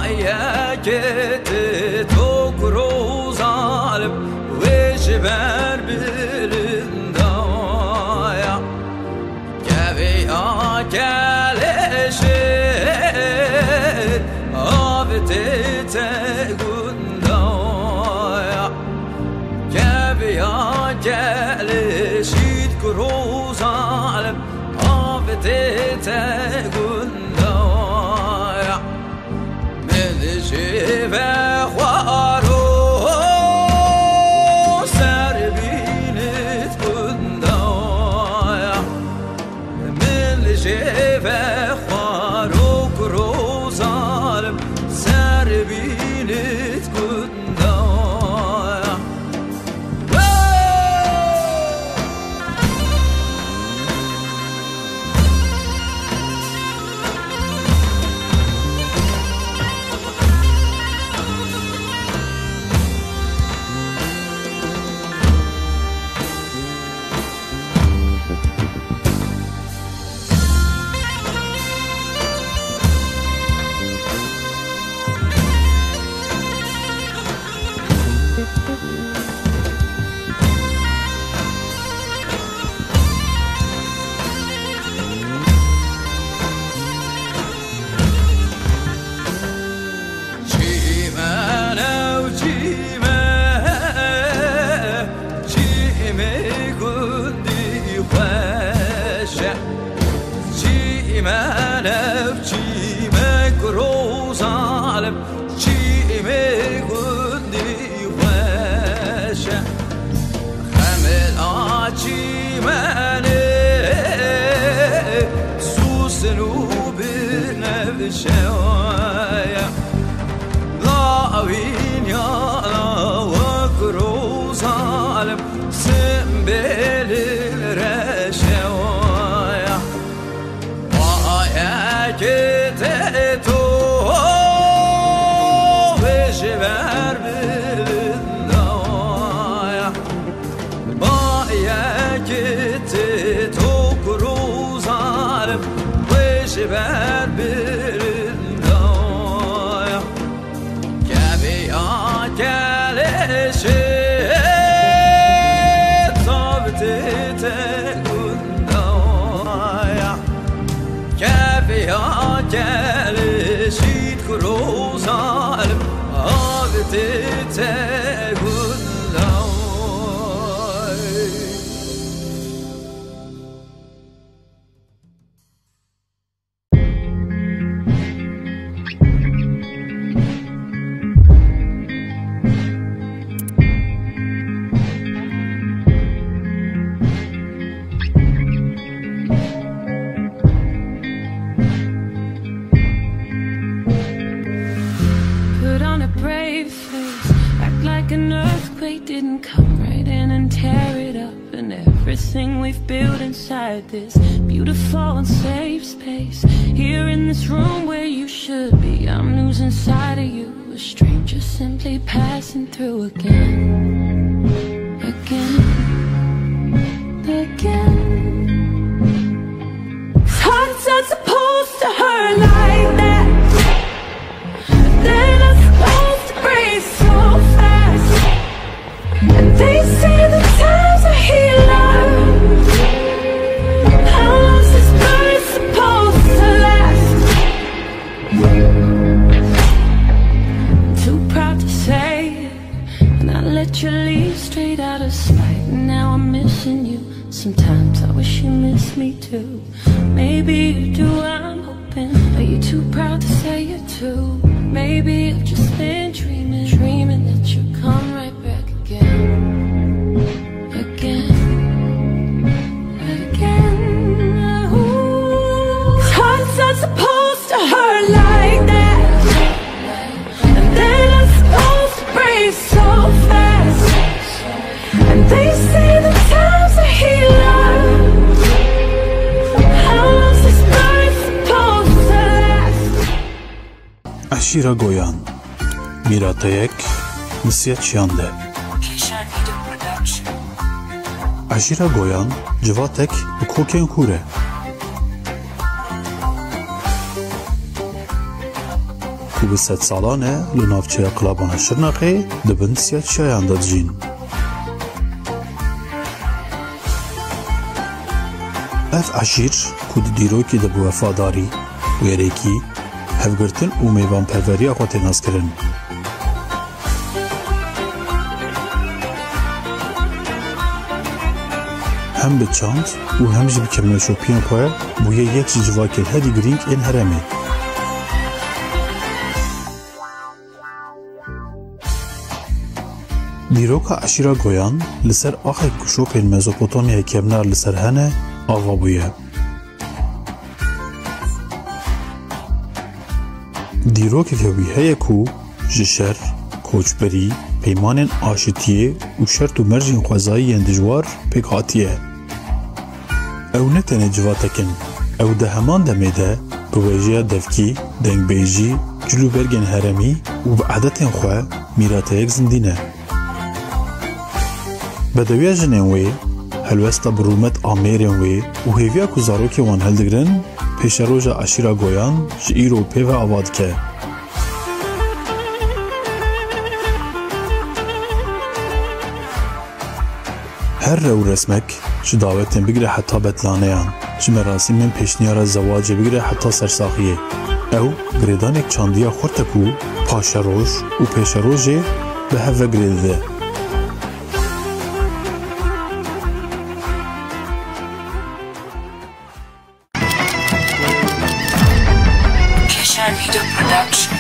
باید تو کروزالم ویش بر برندایا گوی آگلشید آبتی تگوندایا گوی آگلشید کروزالم آبتی تگوندایا ملشی و خوارو سربینت گندایا ملشی و خوارو کروزالم سربینت گندایا شوايا ضاوين يا وكروز عالم سنبل الرشوايا ويا كتتو وشبر بالنوايا ويا كتتو كروز عالم وشبر بالنوايا كبي آكلشت صابتي تكوندايا كبي آكلشت كروزالم آبتي تكوندايا Didn't come right in and tear it up, and everything we've built inside this beautiful and safe space here in this room where you should be. I'm losing sight of you, a stranger simply passing through again, again, again. Hearts aren't supposed to hurt like that. They're not supposed to break so fast. And they say the time's a healer. How long's this bird supposed to last? I'm too proud to say it, and I let you leave straight out of spite. And now I'm missing you. Sometimes I wish you missed me too. Maybe you do, I'm hoping, but you're too proud to say it too. Maybe I've just been dreaming, dreaming that you'll come right back again. Supposed to hurt like that, and they're not supposed to break so fast. And they say the time's a healer. How long's this bird supposed to last? Ashira Goyan, Miratayek, Nsiat Shande. Ashira Goyan, Jvatek, Koken Kure. ku bi sed salan e li navçeya qilabana Şirnexê dibin siyet şayan de dijîn. Ev eşîr ku di dîrokê de bi wefadarî, wêrekî, hevgirtin û mêvanperveriya xwe tê naskirin. Hem bi çand û hem jî bi kirmeşopiyên xwe bûye yek ji civakên herî girîng ên herêmê. Dîroka eşîra Goyan li ser axek ku şopên Mezopotamyayê kevnar li ser hene ava bûye. Dîrokeke wî heye ku ji şer, koçberî, peymanên aşitiyê û şert û merjên xwezayiyên dijwar pêk hatiye. Ew ne tenê civatekin, ew di heman demê de bi wêjiya devkî, dengbêjî, cilûbergên heremî û bi edetên xwe mîrateyek zindî ne. Bedewiya jinên wê, helwesta birûmet a mêrên wê û hêviya ku zarokê wan hildigirin, pêşeroja eşîra Goyan ji îro pê ve ava dike. Her rew resmek ji dawetên bigire heta betlaneyan, ji merasîmên pêşniyara zewacê bigire heta sersaxiyê. Ew girêdanek çandiya xurt e ku paşeroj û pêşerojê bi hev ve girê dide. Video production.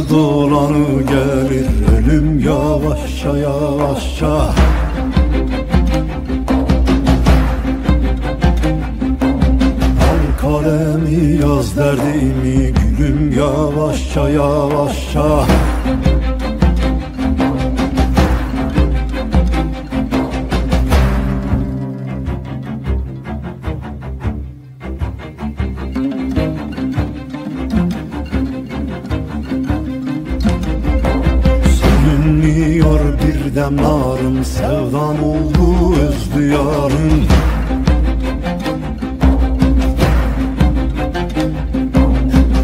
Dolanı gelir ölüm yavaşça yavaşça. Al kalemi yaz derdimi gülüm yavaşça yavaşça. Birdem narım sevdam oldu öz diyarım.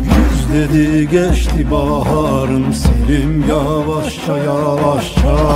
Yüz dedi geçti baharım, selim yavaşça yavaşça.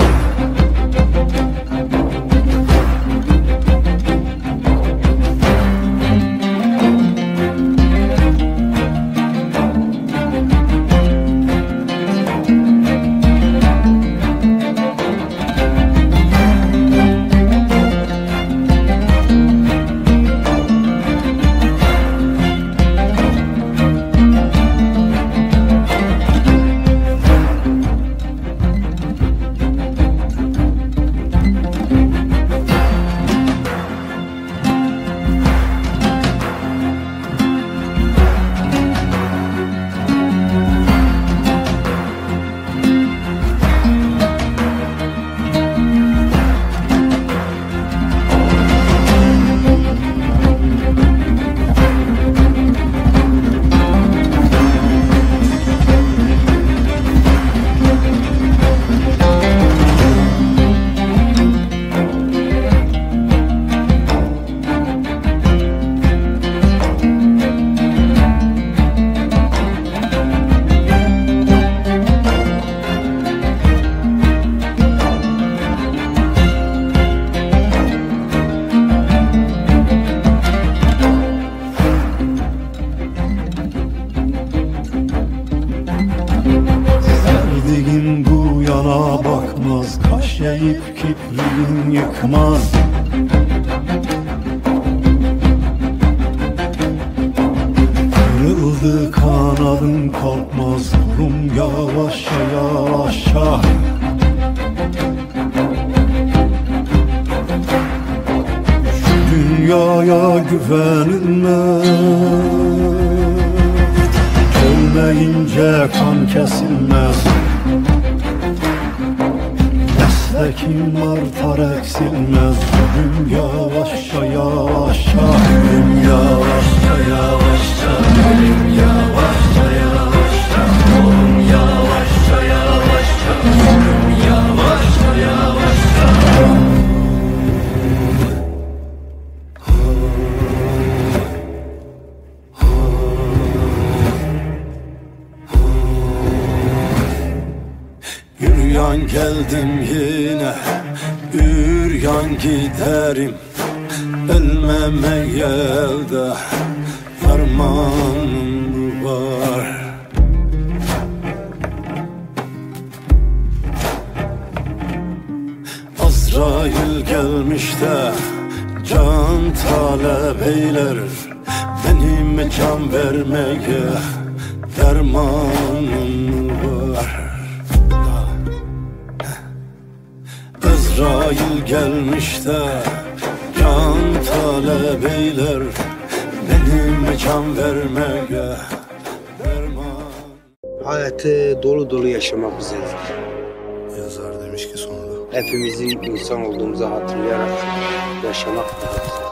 yıkmaz. Kırıldı kanadım kalkmaz, durum yavaşça yavaşça. Şu dünyaya güvenilmez, ölmeyince kan kesilmez. Destekim artar eksilmez, ölüm yavaşça yavaşça. Ölüm yavaşça yavaşça, ölüm yavaşça yavaşça, ölüm yavaşça yavaşça, ölüm yavaşça yavaşça. Üryan geldim yine, üryan giderim. Ölmemeye elde fermanım var. Azrail gelmiş de can talep eyler. Benim can vermeye dermanım var. Azrail gelmiş de can talep eyler. Benim can vermeye derman. Hayatı dolu dolu yaşamak güzel. Yazar demiş ki sonunda. Hepimizin insan olduğumuzu hatırlayarak yaşamak da güzel.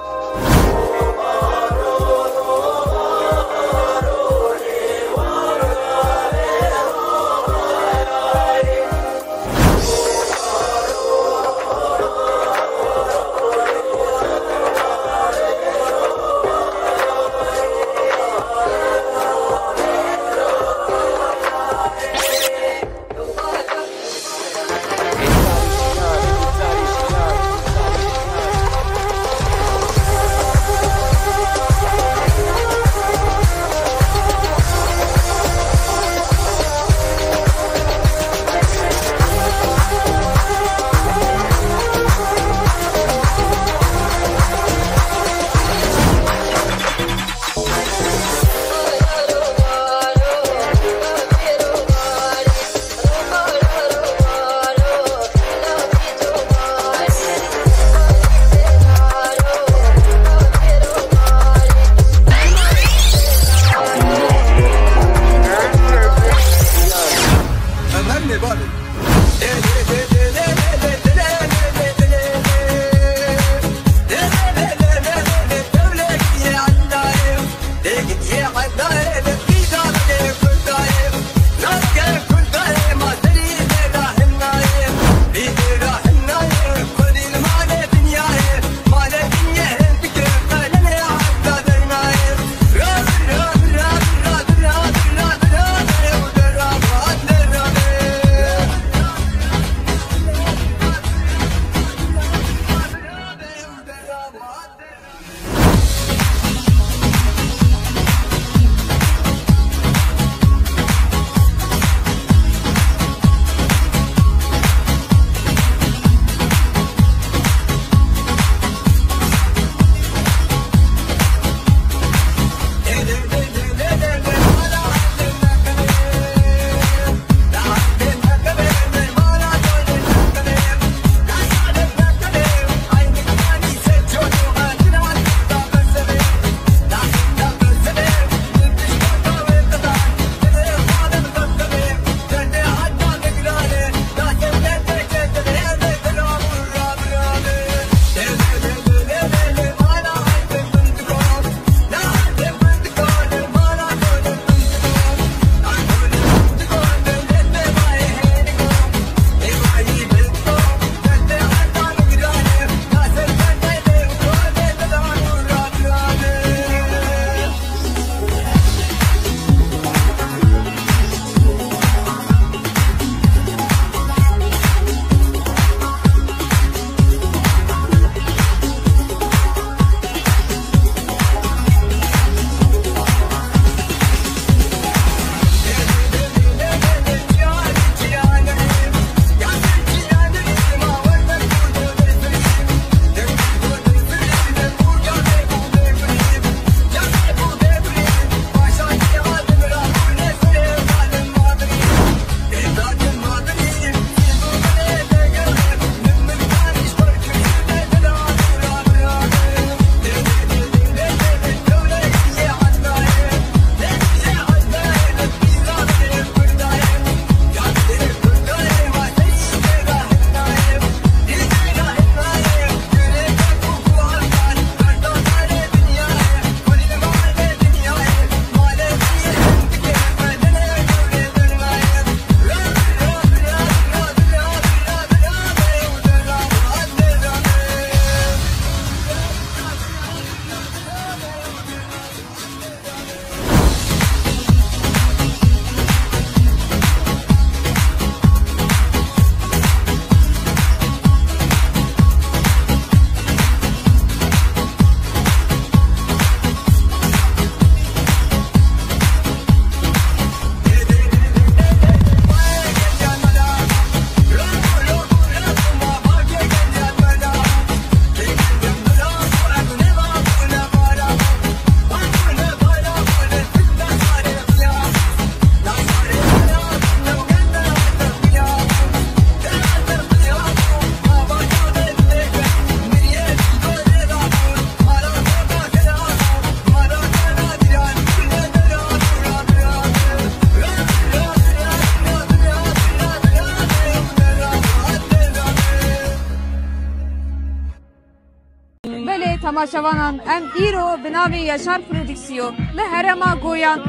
تماشاوانان ام ایرو بنامی یشار پرودکسیون لهرما گویان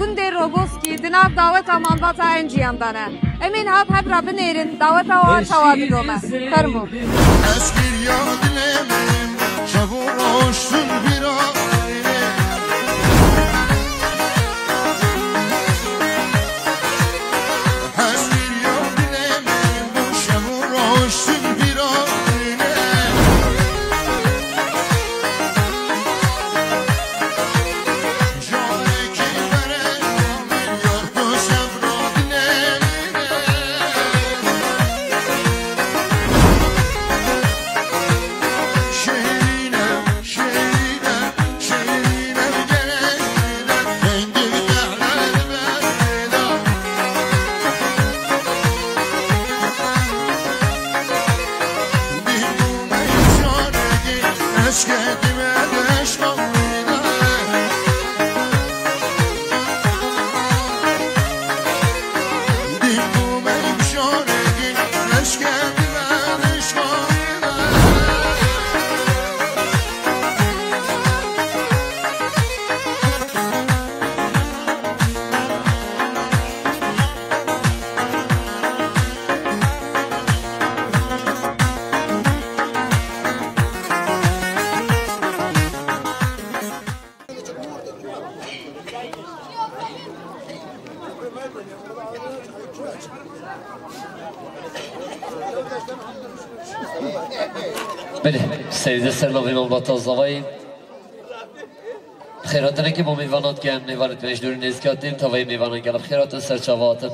گنده روبوسکی دناب دعوت مانداتا انجیان دانه امین هات هب را بنیرین دعوت آوان شوابی دومه فرمو Eskir yadilerim Şavur hoşsun bir aile Eskir yadilerim Şavur hoşsun bir aile Jare ki vere Yar köşem radilerim بله سیده سرلاوی مملات آزاوی خیراتنه که با میوانات که هم میوانت مجدور نزکاتیم تا وی میوانان گلب خیرات سرچواتم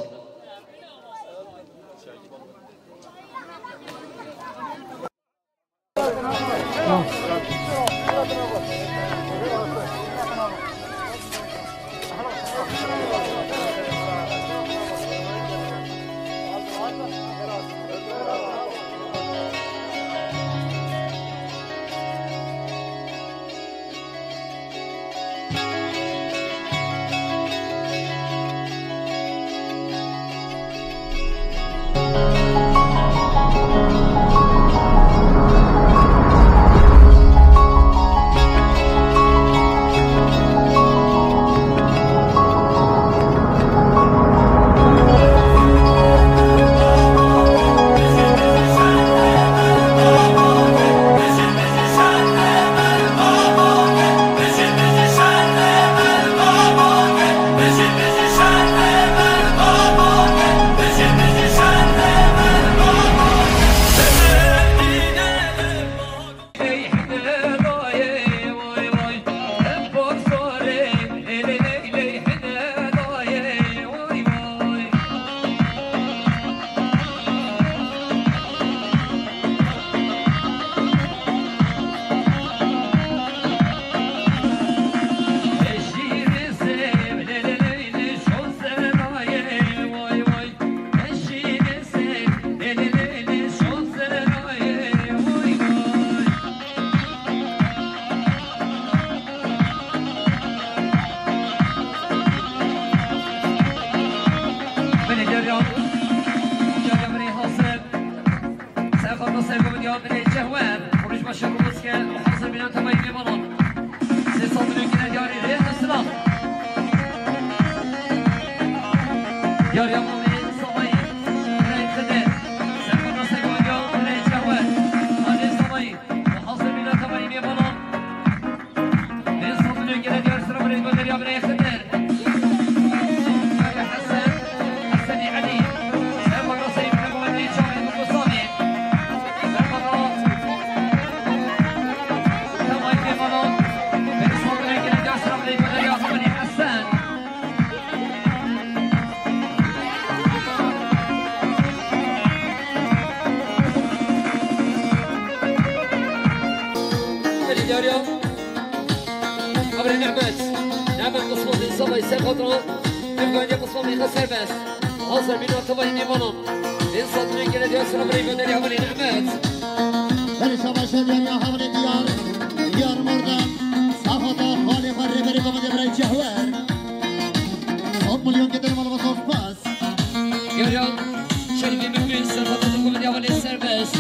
Servest,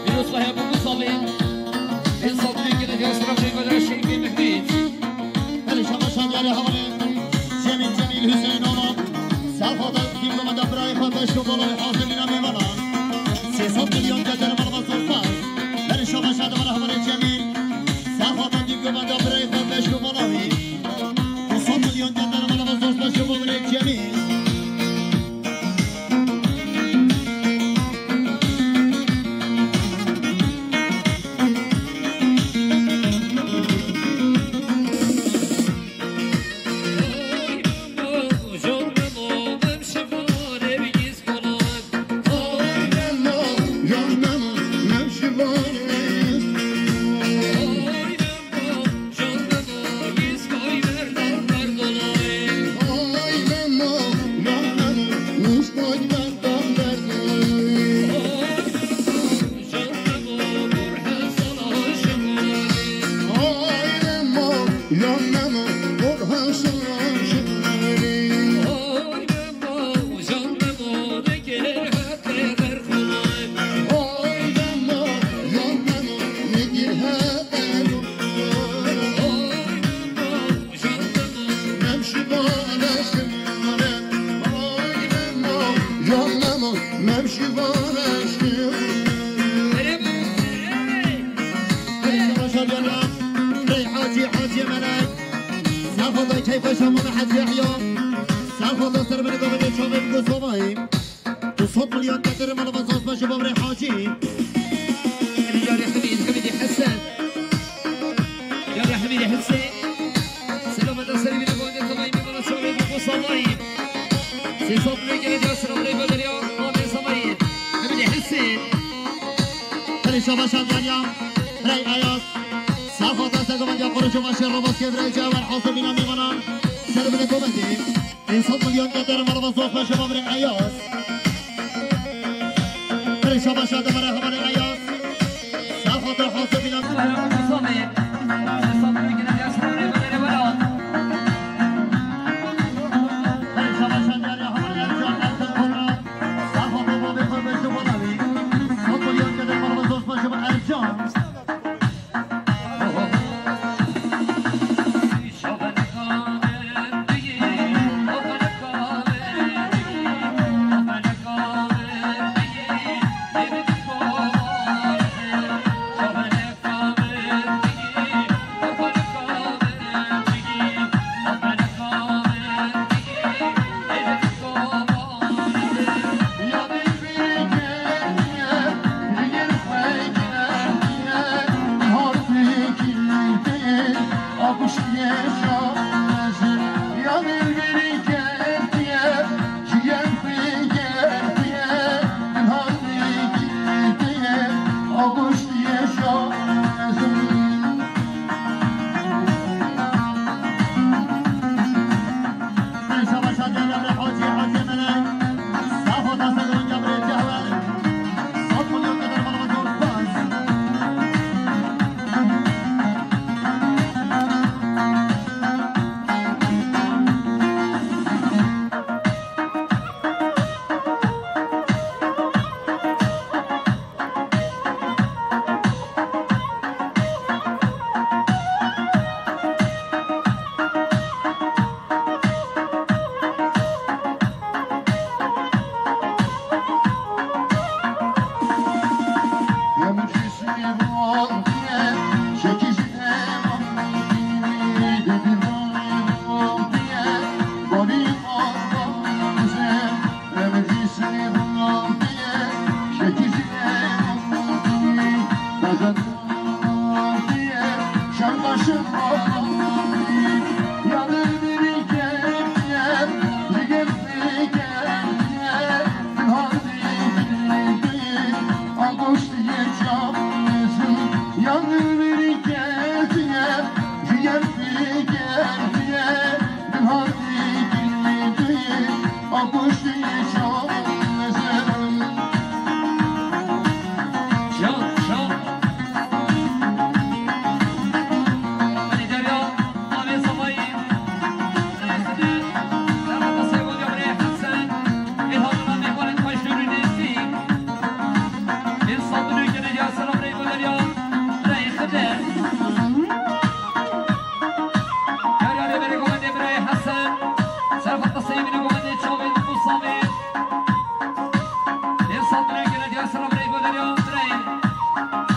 vi måste vara här på Gustavin. En sak lyckas jag ska الرحمن الجميل صفحة دي كمان دبري فبش وملاوي وصوت مليون دندر ملا بزوج بش وملاوي الجميل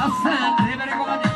Hassan, Rivera Comandante.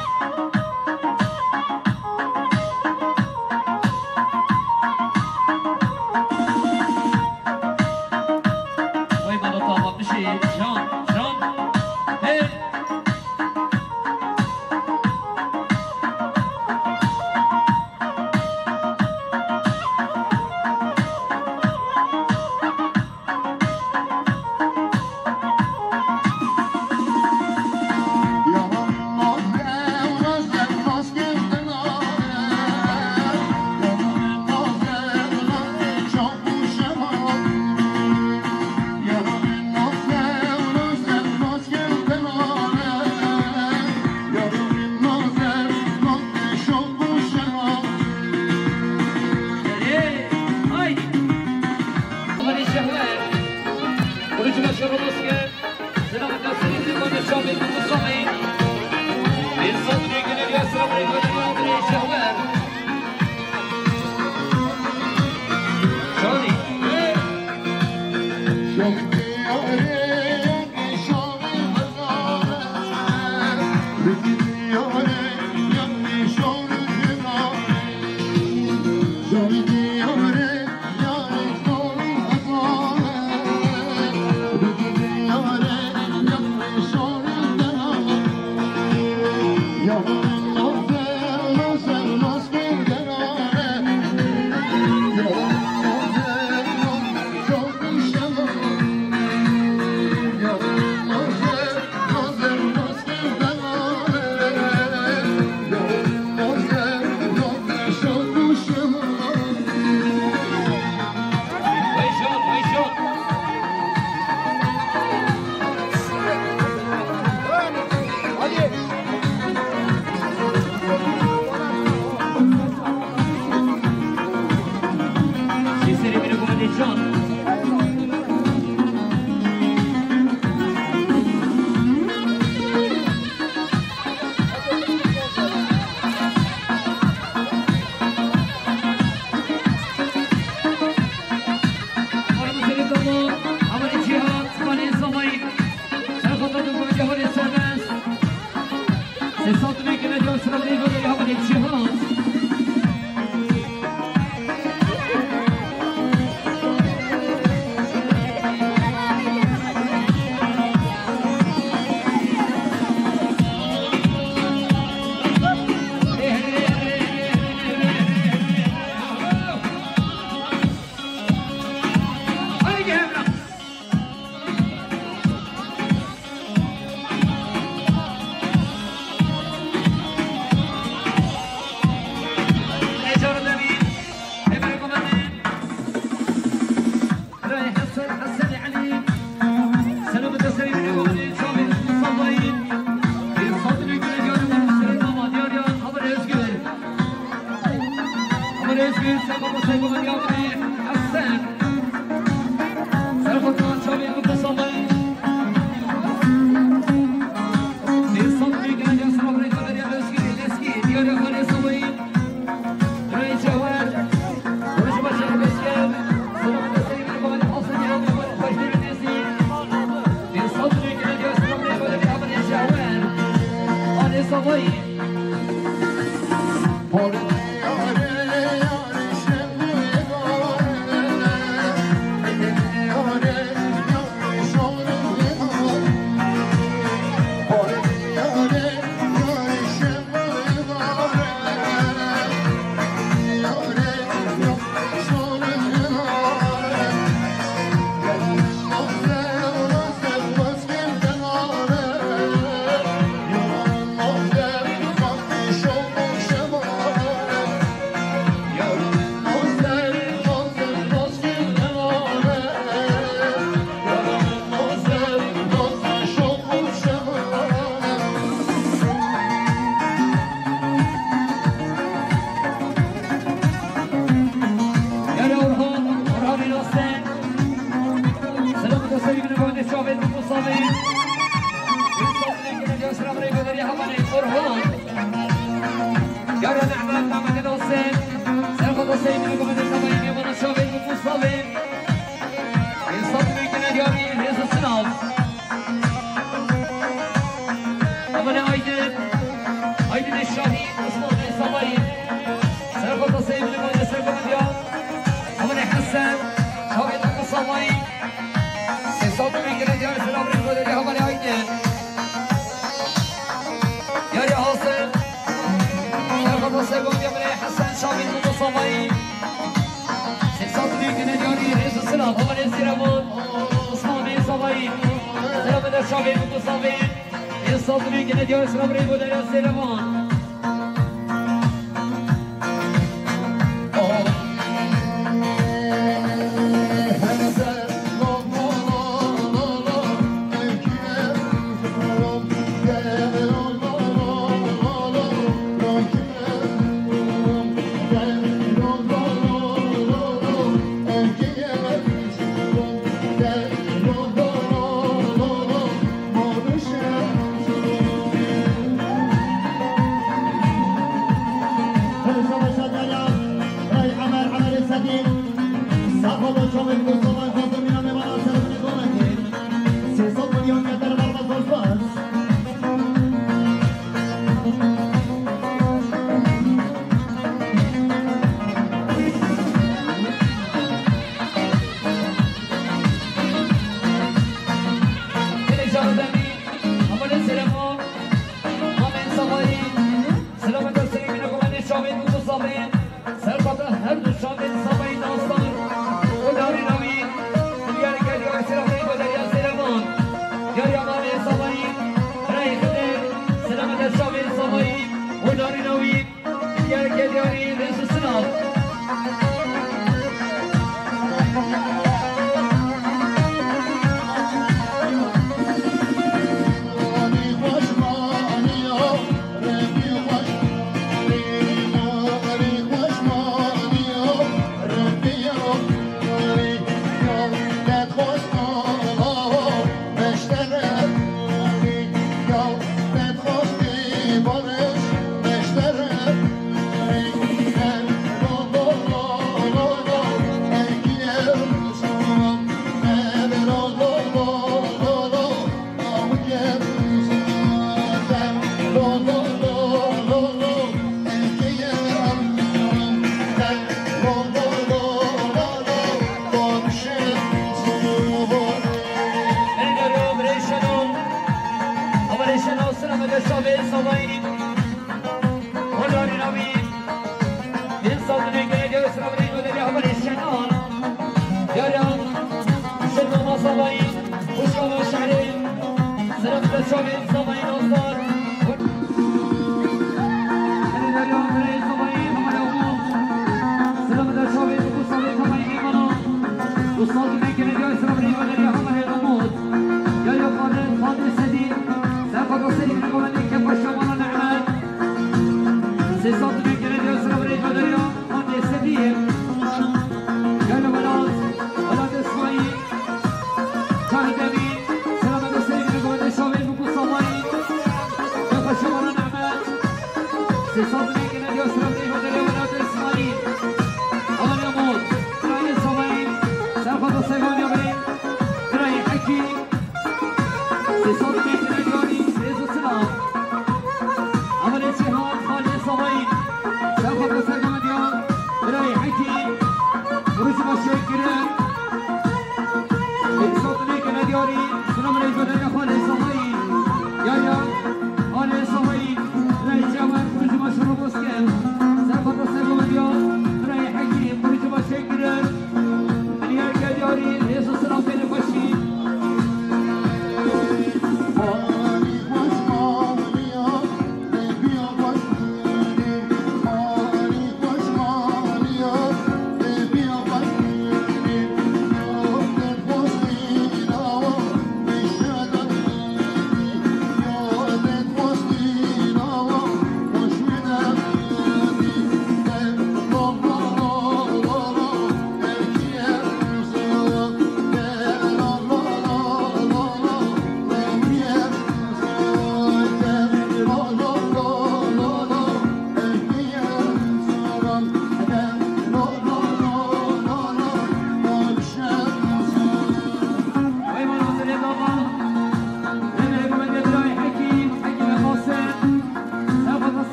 Olha, Somaí, Leite, Amar, Cruz, Machorro, Bosque,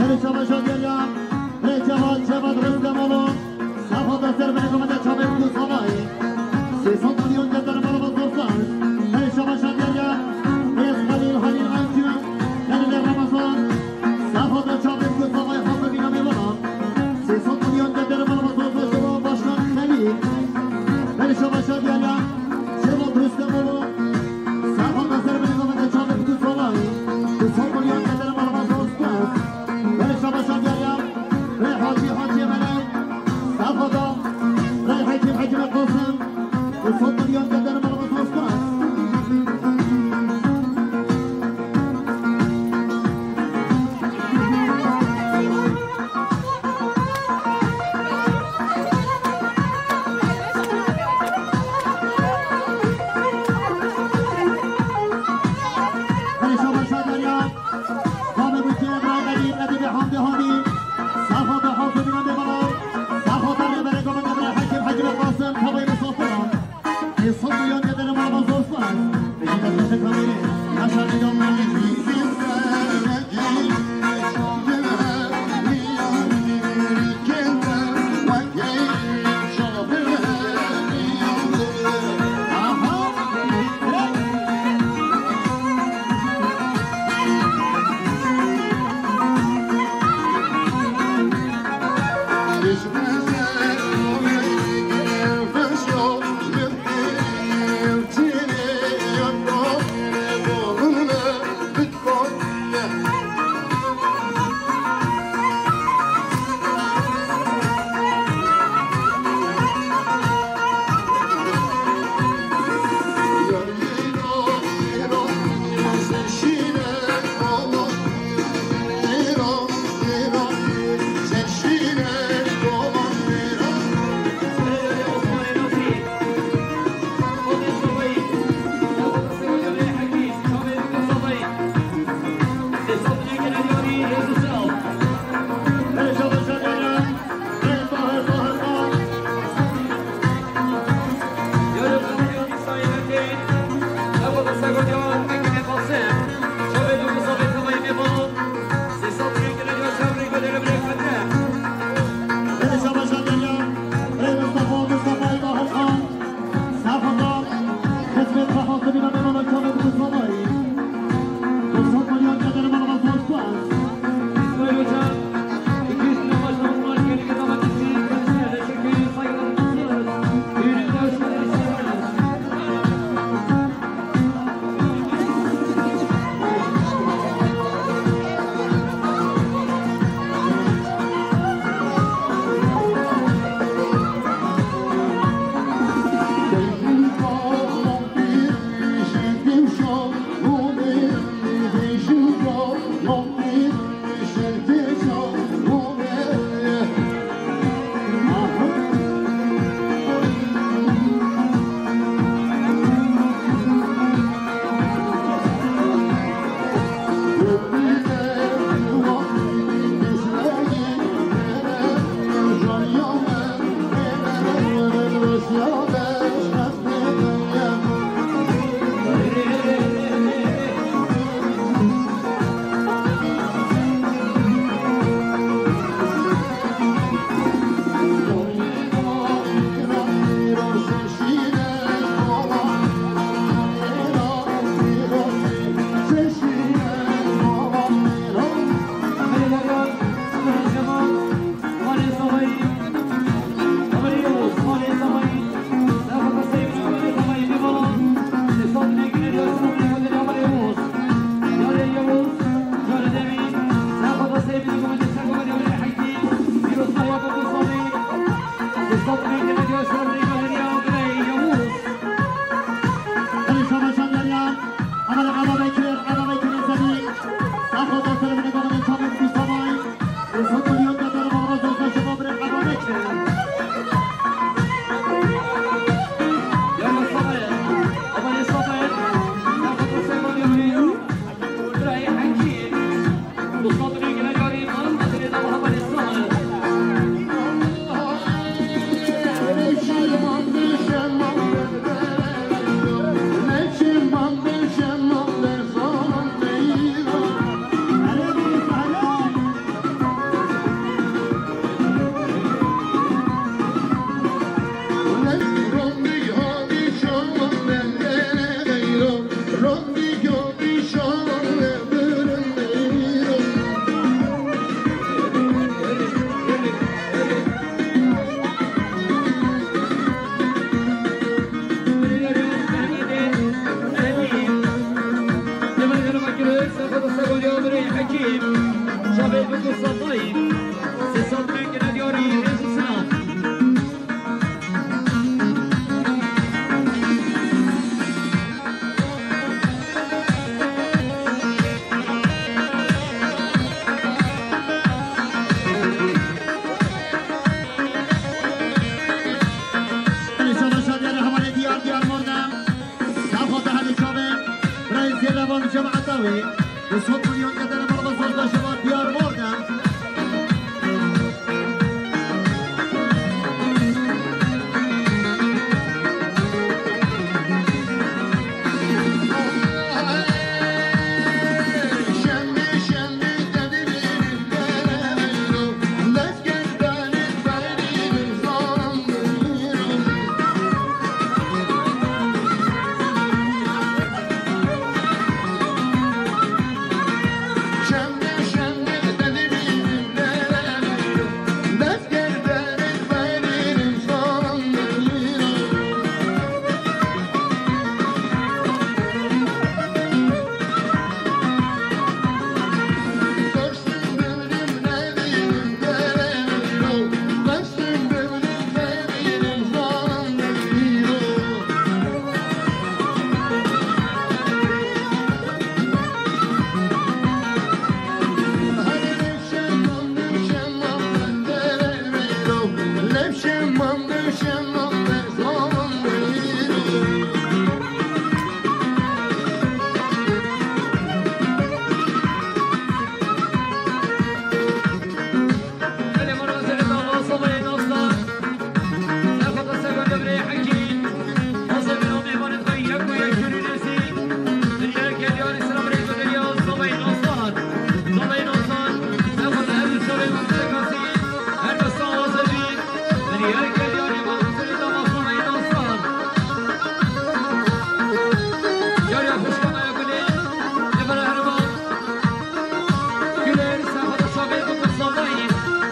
بری شباشا گریان ری جواد رزدم آلو صفا دستر بری گمده چابه بگو سامایی 300 میلیون جدر بالا باز دوستان بری شباشا گریان ریز خلیل انجیان دلیل رمضان صفا در چابه بگو سامایی خواب ببینم ایوانا 300 میلیون جدر بالا باز دوستان شما باشکان خلیل بری شباشا گریان شما رزدم آلو صفا دستر بری گمده چابه بگو سامایی 200 میلیون جدر بالا باز دوستان بری شباشا گریان ری حاجی ملک صفا دا ری حجم قاسم 200 میلیون جدر بالا باز دوستان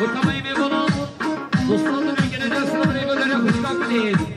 تمام می‌کنم دوستان میگن دست رو می‌گذارم خوشحال کنید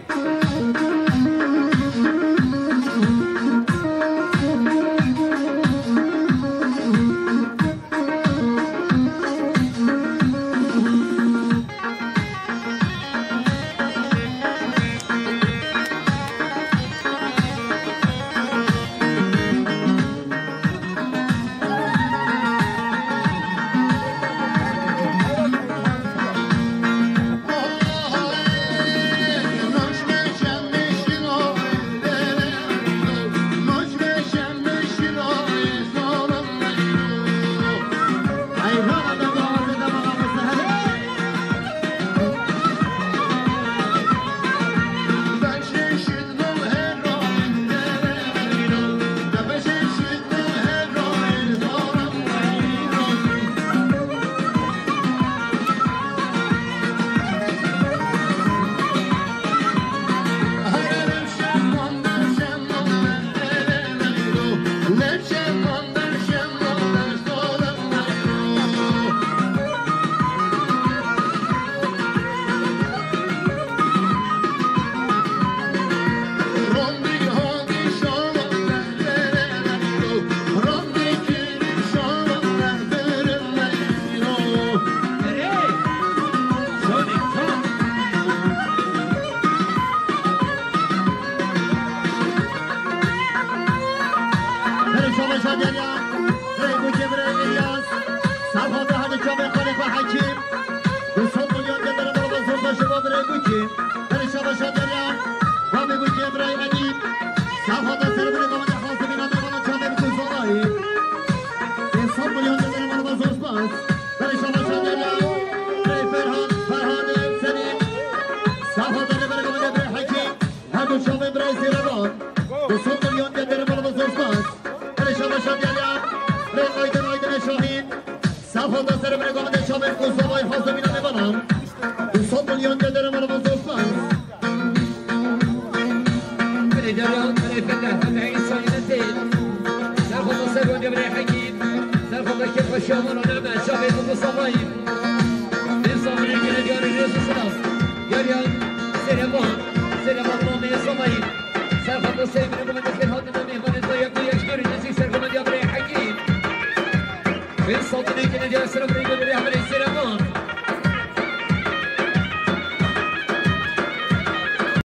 Ben saltını yine diğer sıra buraya gönderiyor.